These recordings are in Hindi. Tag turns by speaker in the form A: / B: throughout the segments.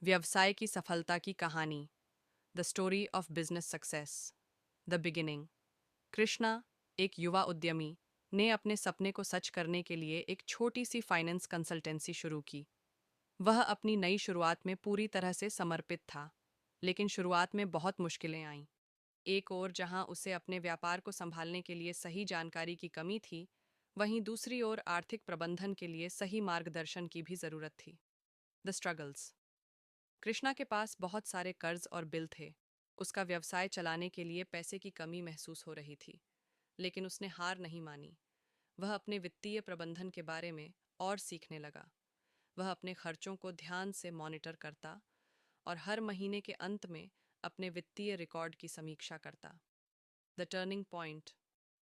A: व्यवसाय की सफलता की कहानी। The story of business success. The beginning. Krishna, एक युवा उद्यमी, ने अपने सपने को सच करने के लिए एक छोटी सी फाइनेंस कंसल्टेंसी शुरू की। वह अपनी नई शुरुआत में पूरी तरह से समर्पित था, लेकिन शुरुआत में बहुत मुश्किलें आईं। एक ओर जहां उसे अपने व्यापार को संभालने के लिए सही जानकारी की कमी थी, वहीं दूसरी ओर आर्थिक प्रबंधन के लिए सही मार्गदर्शन की भी जरूरत थी। The struggles. कृष्णा के पास बहुत सारे कर्ज और बिल थे। उसका व्यवसाय चलाने के लिए पैसे की कमी महसूस हो रही थी, लेकिन उसने हार नहीं मानी। वह अपने वित्तीय प्रबंधन के बारे में और सीखने लगा। वह अपने खर्चों को ध्यान से मॉनिटर करता और हर महीने के अंत में अपने वित्तीय रिकॉर्ड की समीक्षा करता। The turning point.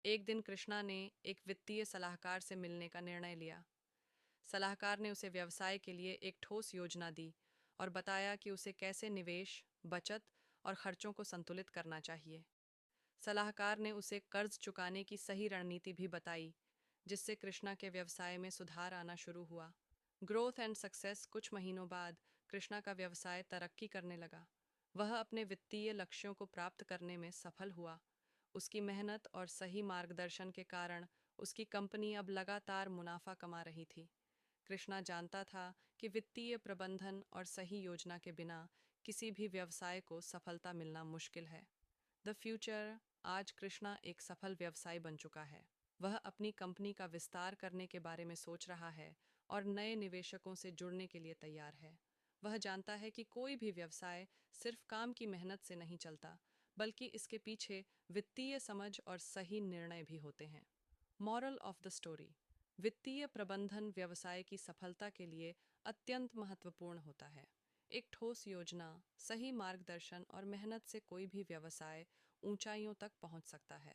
A: एक दिन कृष्णा ने एक वित्तीय सलाहकार से मिलने का निर्णय लिया। सलाहकार ने उसे व्यवसाय के लिए एक ठोस योजना दी और बताया कि उसे कैसे निवेश, बचत और खर्चों को संतुलित करना चाहिए। सलाहकार ने उसे कर्ज चुकाने की सही रणनीति भी बताई, जिससे कृष्णा के व्यवसाय में सुधार आना शुरू हुआ। Growth and success. कुछ महीनों बाद कृष्णा का व्यवसाय तरक्की करने लगा। वह अपने वित्तीय लक्ष्यों को प्राप्त करने में सफल हुआ। उसकी मेहनत और सही मार्गदर्शन के कारण उसकी कंपनी अब लगातार मुनाफा कमा रही थी। कृष्णा जानता था कि वित्तीय प्रबंधन और सही योजना के बिना किसी भी व्यवसाय को सफलता मिलना मुश्किल है। The future. आज कृष्णा एक सफल व्यवसायी बन चुका है। वह अपनी कंपनी का विस्तार करने के बारे में सोच रहा है और नए निवेशकों से जुड़ने के लिए तैयार है। वह जानता है कि कोई भी व्यवसाय सिर्फ काम की मेहनत से नहीं चलता, बल्कि इसके पीछे वित्तीय समझ और सही निर्णय भी होते हैं। Moral of the story. वित्तीय प्रबंधन व्यवसाय की सफलता के लिए अत्यंत महत्वपूर्ण होता है। एक ठोस योजना, सही मार्गदर्शन और मेहनत से कोई भी व्यवसाय ऊंचाइयों तक पहुंच सकता है।